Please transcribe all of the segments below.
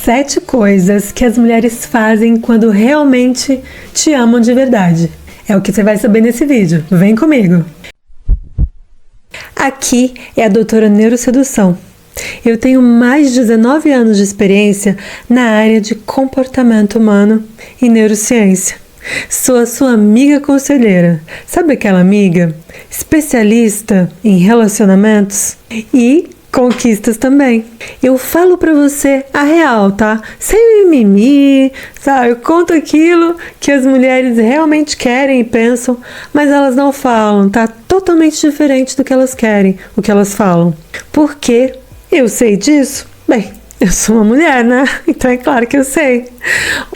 7 coisas que as mulheres fazem quando realmente te amam de verdade. É o que você vai saber nesse vídeo. Vem comigo! Aqui é a doutora Neurosedução. Eu tenho mais de 19 anos de experiência na área de comportamento humano e neurociência. Sou a sua amiga conselheira. Sabe aquela amiga especialista em relacionamentos e conquistas também? Eu falo pra você a real, tá? Sem mimimi, sabe? Eu conto aquilo que as mulheres realmente querem e pensam, mas elas não falam, tá? Totalmente diferente do que elas querem, o que elas falam. Por quê? Eu sei disso? Bem, eu sou uma mulher, né? Então é claro que eu sei.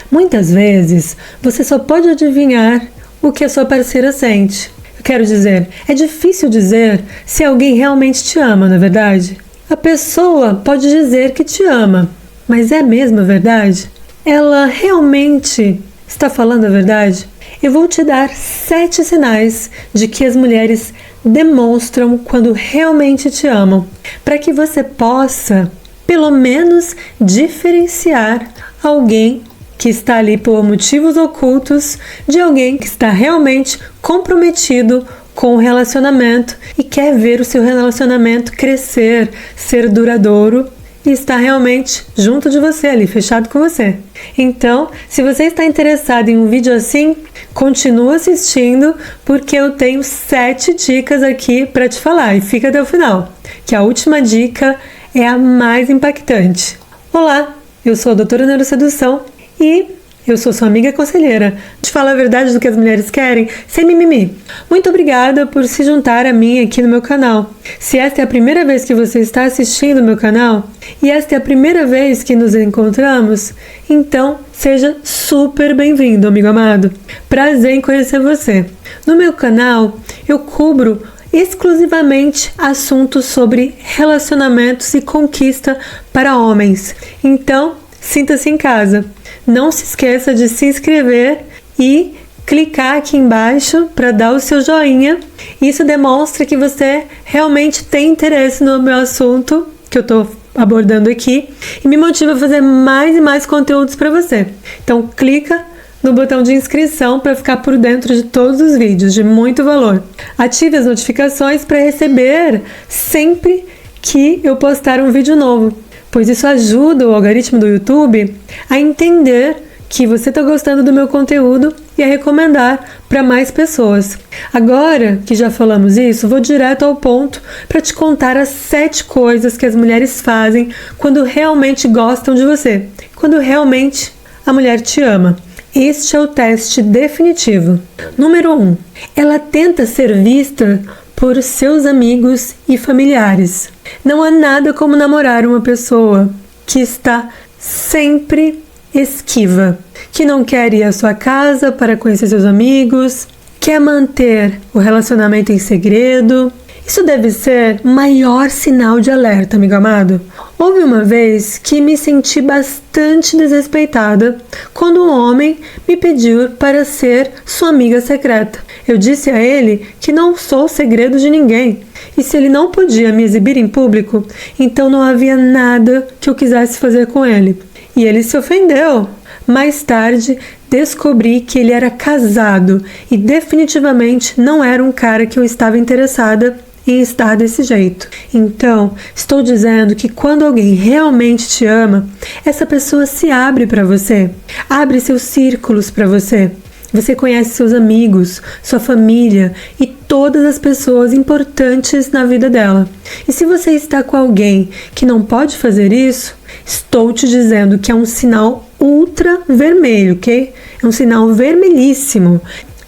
Muitas vezes, você só pode adivinhar o que a sua parceira sente. Eu quero dizer, é difícil dizer se alguém realmente te ama, não é verdade? A pessoa pode dizer que te ama, mas é mesmo a verdade? Ela realmente está falando a verdade? Eu vou te dar 7 sinais de que as mulheres demonstram quando realmente te amam, para que você possa, pelo menos, diferenciar alguém que está ali por motivos ocultos de alguém que está realmente comprometido com o relacionamento e quer ver o seu relacionamento crescer, ser duradouro e estar realmente junto de você ali, fechado com você. Então, se você está interessado em um vídeo assim, continua assistindo, porque eu tenho 7 dicas aqui para te falar e fica até o final, que a última dica é a mais impactante. Olá, eu sou a doutora Neurosedução e eu sou sua amiga conselheira. Te falar a verdade do que as mulheres querem, sem mimimi. Muito obrigada por se juntar a mim aqui no meu canal. Se esta é a primeira vez que você está assistindo o meu canal, e esta é a primeira vez que nos encontramos, então seja super bem-vindo, amigo amado. Prazer em conhecer você. No meu canal, eu cubro exclusivamente assuntos sobre relacionamentos e conquista para homens. Então, sinta-se em casa. Não se esqueça de se inscrever e clicar aqui embaixo para dar o seu joinha. Isso demonstra que você realmente tem interesse no meu assunto que eu estou abordando aqui e me motiva a fazer mais e mais conteúdos para você. Então clica no botão de inscrição para ficar por dentro de todos os vídeos de muito valor. Ative as notificações para receber sempre que eu postar um vídeo novo, pois isso ajuda o algoritmo do YouTube a entender que você está gostando do meu conteúdo e a recomendar para mais pessoas. Agora que já falamos isso, vou direto ao ponto para te contar as 7 coisas que as mulheres fazem quando realmente gostam de você, quando realmente a mulher te ama. Este é o teste definitivo. Número 1. Ela tenta ser vista por seus amigos e familiares. Não há nada como namorar uma pessoa que está sempre esquiva, que não quer ir à sua casa para conhecer seus amigos, quer manter o relacionamento em segredo. Isso deve ser o maior sinal de alerta, amigo amado. Houve uma vez que me senti bastante desrespeitada quando um homem me pediu para ser sua amiga secreta. Eu disse a ele que não sou segredo de ninguém. E se ele não podia me exibir em público, então não havia nada que eu quisesse fazer com ele. E ele se ofendeu. Mais tarde, descobri que ele era casado e definitivamente não era um cara que eu estava interessada em estar desse jeito. Então, estou dizendo que quando alguém realmente te ama, essa pessoa se abre para você, abre seus círculos para você. Você conhece seus amigos, sua família e todas as pessoas importantes na vida dela. E se você está com alguém que não pode fazer isso, estou te dizendo que é um sinal ultra vermelho, ok? É um sinal vermelhíssimo.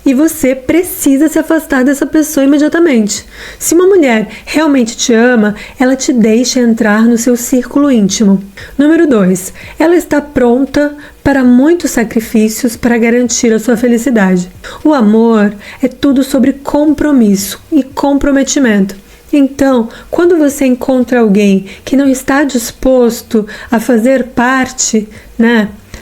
E você precisa se afastar dessa pessoa imediatamente. Se uma mulher realmente te ama, ela te deixa entrar no seu círculo íntimo. Número 2. Ela está pronta para muitos sacrifícios para garantir a sua felicidade. O amor é tudo sobre compromisso e comprometimento. Então, quando você encontra alguém que não está disposto a fazer parte,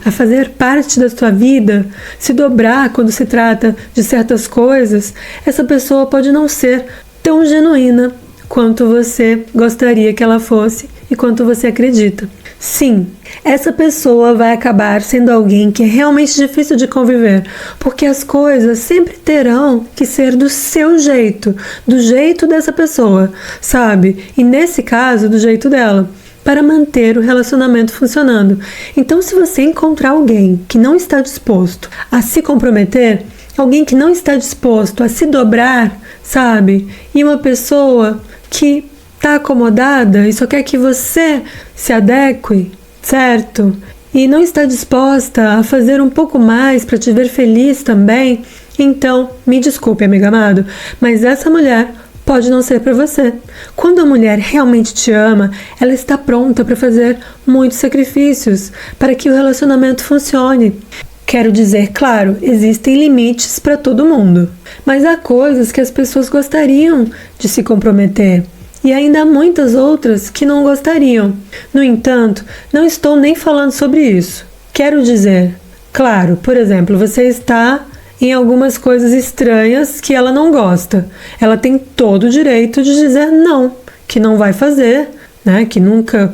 a fazer parte da sua vida, se dobrar quando se trata de certas coisas, essa pessoa pode não ser tão genuína quanto você gostaria que ela fosse e quanto você acredita. Sim, essa pessoa vai acabar sendo alguém que é realmente difícil de conviver, porque as coisas sempre terão que ser do seu jeito, do jeito dessa pessoa, sabe? E nesse caso, do jeito dela, para manter o relacionamento funcionando. Então, se você encontrar alguém que não está disposto a se comprometer, alguém que não está disposto a se dobrar, sabe? E uma pessoa que está acomodada e só quer que você se adeque, certo? E não está disposta a fazer um pouco mais para te ver feliz também, então, me desculpe, amigo amado, mas essa mulher pode não ser para você. Quando a mulher realmente te ama, ela está pronta para fazer muitos sacrifícios para que o relacionamento funcione. Quero dizer, claro, existem limites para todo mundo, mas há coisas que as pessoas gostariam de se comprometer. E ainda há muitas outras que não gostariam. No entanto, não estou nem falando sobre isso. Quero dizer, claro, por exemplo, você está em algumas coisas estranhas que ela não gosta. Ela tem todo o direito de dizer não, que não vai fazer, né? Que nunca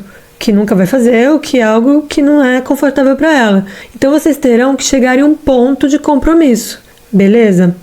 vai fazer, ou que é algo que não é confortável para ela. Então vocês terão que chegar em um ponto de compromisso, beleza?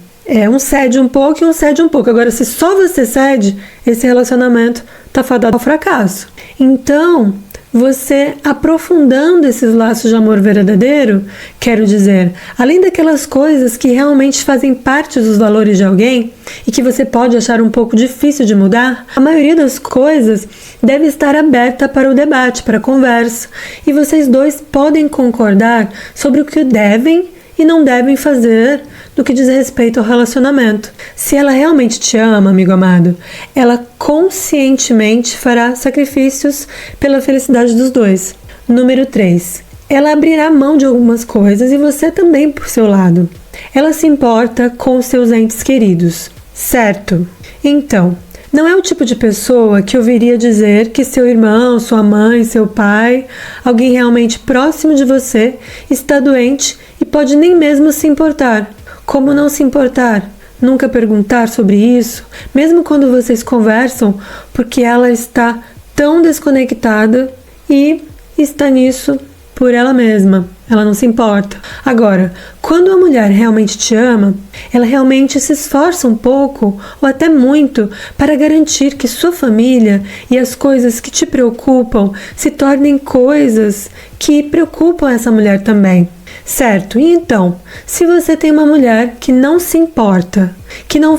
Um cede um pouco e um cede um pouco. Agora, se só você cede, esse relacionamento tá fadado ao fracasso. Então, você aprofundando esses laços de amor verdadeiro, quero dizer, além daquelas coisas que realmente fazem parte dos valores de alguém e que você pode achar um pouco difícil de mudar, a maioria das coisas deve estar aberta para o debate, para a conversa, e vocês dois podem concordar sobre o que devem e não devem fazer no que diz respeito ao relacionamento. Se ela realmente te ama, amigo amado, ela conscientemente fará sacrifícios pela felicidade dos dois. Número 3. Ela abrirá mão de algumas coisas e você também por seu lado. Ela se importa com seus entes queridos, certo? Então, não é o tipo de pessoa que ouviria dizer que seu irmão, sua mãe, seu pai, alguém realmente próximo de você, está doente e pode nem mesmo se importar. Como não se importar? Nunca perguntar sobre isso, mesmo quando vocês conversam, porque ela está tão desconectada e está nisso por ela mesma. Ela não se importa. Agora, quando a mulher realmente te ama, ela realmente se esforça um pouco, ou até muito, para garantir que sua família e as coisas que te preocupam se tornem coisas que preocupam essa mulher também. Certo? E então, se você tem uma mulher que não se importa, que não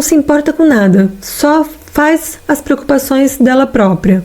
se importa com nada, só faz as preocupações dela própria,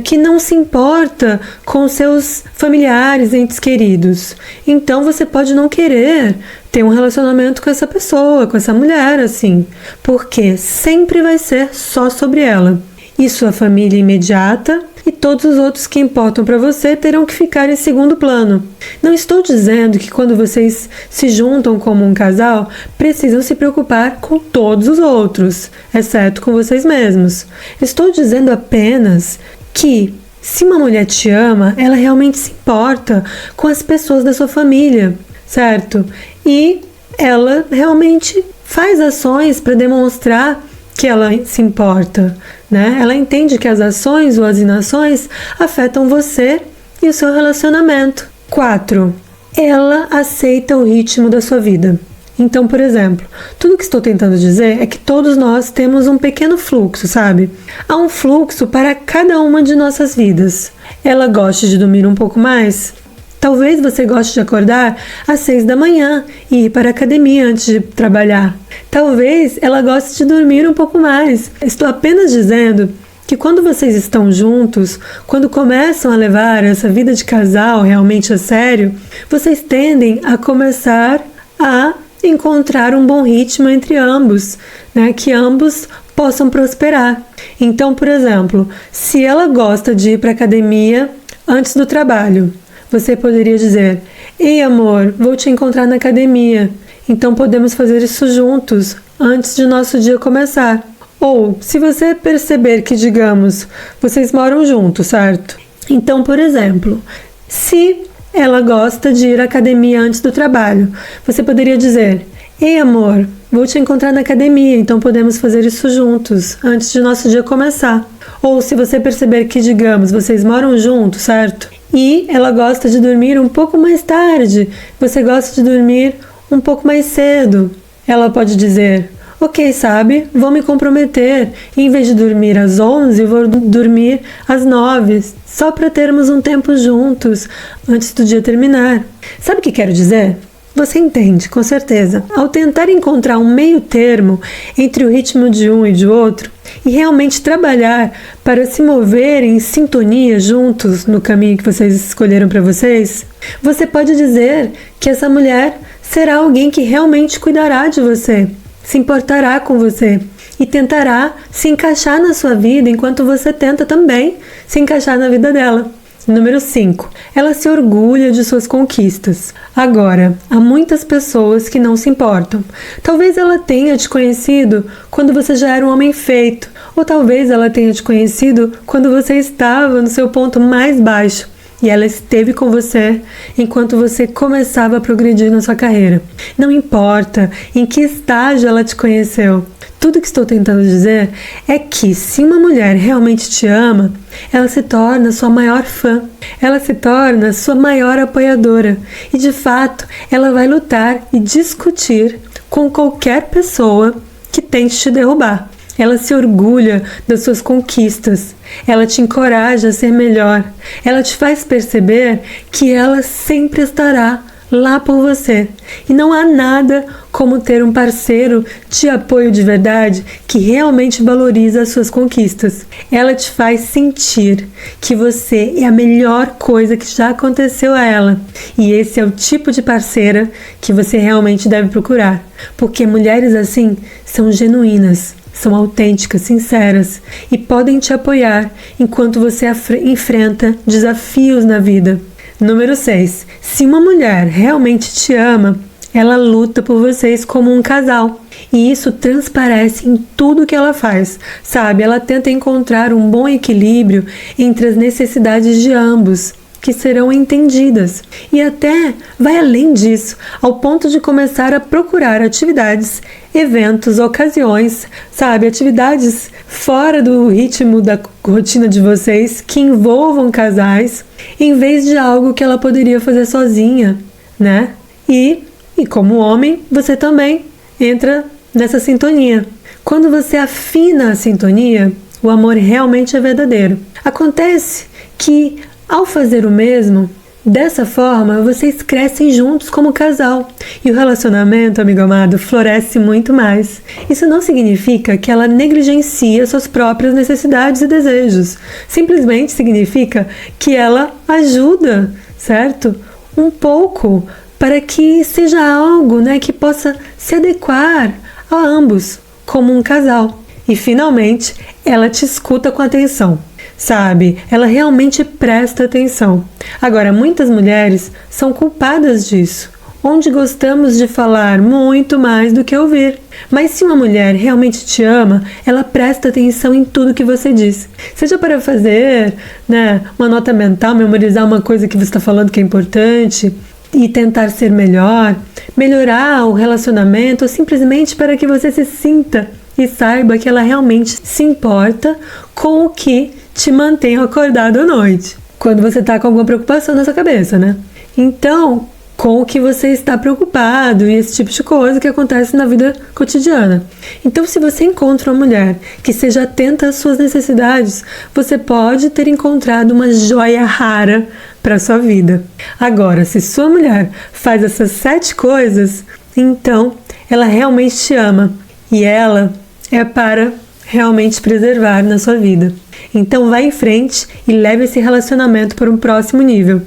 que não se importa com seus familiares, entes queridos, então você pode não querer ter um relacionamento com essa pessoa, com essa mulher, assim, porque sempre vai ser só sobre ela. E sua família imediata e todos os outros que importam para você terão que ficar em segundo plano. Não estou dizendo que quando vocês se juntam como um casal, precisam se preocupar com todos os outros, exceto com vocês mesmos. Estou dizendo apenas que, se uma mulher te ama, ela realmente se importa com as pessoas da sua família, certo? E ela realmente faz ações para demonstrar que ela se importa, né? Ela entende que as ações ou as inações afetam você e o seu relacionamento. 4. Ela aceita o ritmo da sua vida. Então, por exemplo, tudo que estou tentando dizer é que todos nós temos um pequeno fluxo, sabe? Há um fluxo para cada uma de nossas vidas. Ela gosta de dormir um pouco mais? Talvez você goste de acordar às 6 da manhã e ir para a academia antes de trabalhar. Talvez ela goste de dormir um pouco mais. Estou apenas dizendo que quando vocês estão juntos, quando começam a levar essa vida de casal realmente a sério, vocês tendem a começar a encontrar um bom ritmo entre ambos, né? Que ambos possam prosperar. Então, por exemplo, se ela gosta de ir para a academia antes do trabalho, você poderia dizer: ei amor, vou te encontrar na academia, então podemos fazer isso juntos antes de nosso dia começar. Ou, se você perceber que, digamos, vocês moram juntos, certo? Então, por exemplo, se ela gosta de ir à academia antes do trabalho, você poderia dizer: ei amor, vou te encontrar na academia, então podemos fazer isso juntos, antes de nosso dia começar. Ou se você perceber que, digamos, vocês moram juntos, certo? E ela gosta de dormir um pouco mais tarde, você gosta de dormir um pouco mais cedo. Ela pode dizer: ok, sabe, vou me comprometer. Em vez de dormir às 11, vou dormir às 9, só para termos um tempo juntos antes do dia terminar. Sabe o que quero dizer? Você entende, com certeza. Ao tentar encontrar um meio termo entre o ritmo de um e de outro, e realmente trabalhar para se moverem em sintonia juntos no caminho que vocês escolheram para vocês, você pode dizer que essa mulher será alguém que realmente cuidará de você, se importará com você e tentará se encaixar na sua vida enquanto você tenta também se encaixar na vida dela. Número 5. Ela se orgulha de suas conquistas. Agora, há muitas pessoas que não se importam. Talvez ela tenha te conhecido quando você já era um homem feito, ou talvez ela tenha te conhecido quando você estava no seu ponto mais baixo e ela esteve com você enquanto você começava a progredir na sua carreira. Não importa em que estágio ela te conheceu. Tudo que estou tentando dizer é que se uma mulher realmente te ama, ela se torna sua maior fã, ela se torna sua maior apoiadora e de fato ela vai lutar e discutir com qualquer pessoa que tente te derrubar. Ela se orgulha das suas conquistas, ela te encoraja a ser melhor, ela te faz perceber que ela sempre estará lá por você. E não há nada como ter um parceiro de apoio de verdade que realmente valoriza as suas conquistas. Ela te faz sentir que você é a melhor coisa que já aconteceu a ela. E esse é o tipo de parceira que você realmente deve procurar. Porque mulheres assim são genuínas, são autênticas, sinceras e podem te apoiar enquanto você enfrenta desafios na vida. Número 6. Se uma mulher realmente te ama, ela luta por vocês como um casal. E isso transparece em tudo que ela faz, sabe? Ela tenta encontrar um bom equilíbrio entre as necessidades de ambos, que serão entendidas. E até vai além disso, ao ponto de começar a procurar atividades, eventos, ocasiões, sabe? Atividades fora do ritmo da rotina de vocês, que envolvam casais, em vez de algo que ela poderia fazer sozinha, né? E como homem, você também entra nessa sintonia. Quando você afina a sintonia, o amor realmente é verdadeiro. Acontece que, ao fazer o mesmo, dessa forma, vocês crescem juntos como casal. E o relacionamento, amigo amado, floresce muito mais. Isso não significa que ela negligencia suas próprias necessidades e desejos. Simplesmente significa que ela ajuda, certo? Um pouco, para que seja algo, né, que possa se adequar a ambos, como um casal. E, finalmente, ela te escuta com atenção. Sabe, ela realmente presta atenção. Agora, muitas mulheres são culpadas disso, onde gostamos de falar muito mais do que ouvir. Mas se uma mulher realmente te ama, ela presta atenção em tudo que você diz. Seja para fazer, né, uma nota mental, memorizar uma coisa que você está falando que é importante e tentar ser melhor, melhorar o relacionamento, ou simplesmente para que você se sinta e saiba que ela realmente se importa com o que te mantém acordado à noite, quando você está com alguma preocupação na sua cabeça, né? Então, com o que você está preocupado e esse tipo de coisa que acontece na vida cotidiana. Então, se você encontra uma mulher que seja atenta às suas necessidades, você pode ter encontrado uma joia rara para a sua vida. Agora, se sua mulher faz essas 7 coisas, então ela realmente te ama e ela é para realmente preservar na sua vida. Então vá em frente e leve esse relacionamento para um próximo nível.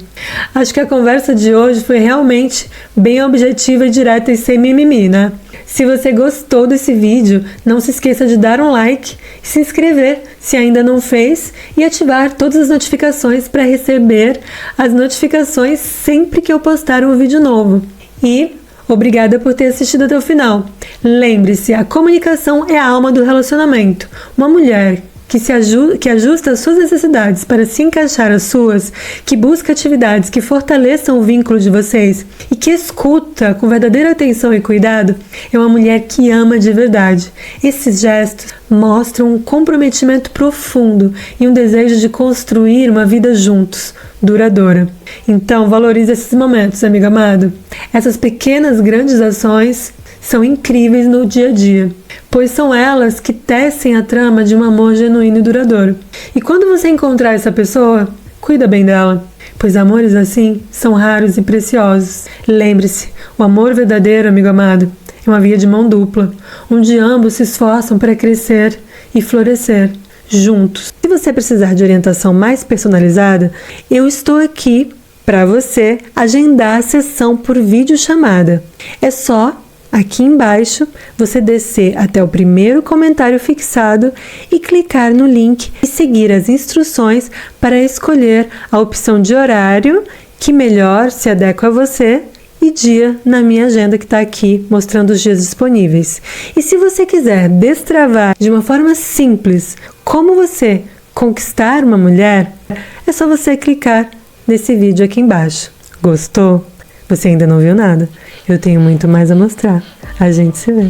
Acho que a conversa de hoje foi realmente bem objetiva, direta e sem mimimi, né? Se você gostou desse vídeo, não se esqueça de dar um like, se inscrever se ainda não fez e ativar todas as notificações para receber as notificações sempre que eu postar um vídeo novo. E obrigada por ter assistido até o final. Lembre-se, a comunicação é a alma do relacionamento. Uma mulher que ajusta as suas necessidades para se encaixar às suas, que busca atividades que fortaleçam o vínculo de vocês e que escuta com verdadeira atenção e cuidado, é uma mulher que ama de verdade. Esses gestos mostram um comprometimento profundo e um desejo de construir uma vida juntos, duradoura. Então, valorize esses momentos, amigo amado. Essas pequenas, grandes ações são incríveis no dia a dia, pois são elas que tecem a trama de um amor genuíno e duradouro. E quando você encontrar essa pessoa, cuida bem dela, pois amores assim são raros e preciosos. Lembre-se, o amor verdadeiro, amigo amado, é uma via de mão dupla, onde ambos se esforçam para crescer e florescer juntos. Se você precisar de orientação mais personalizada, eu estou aqui para você agendar a sessão por videochamada. É só aqui embaixo, você descer até o primeiro comentário fixado e clicar no link e seguir as instruções para escolher a opção de horário que melhor se adequa a você e dia na minha agenda que está aqui mostrando os dias disponíveis. E se você quiser destravar de uma forma simples como você conquistar uma mulher, é só você clicar nesse vídeo aqui embaixo. Gostou? Você ainda não viu nada? Eu tenho muito mais a mostrar. A gente se vê.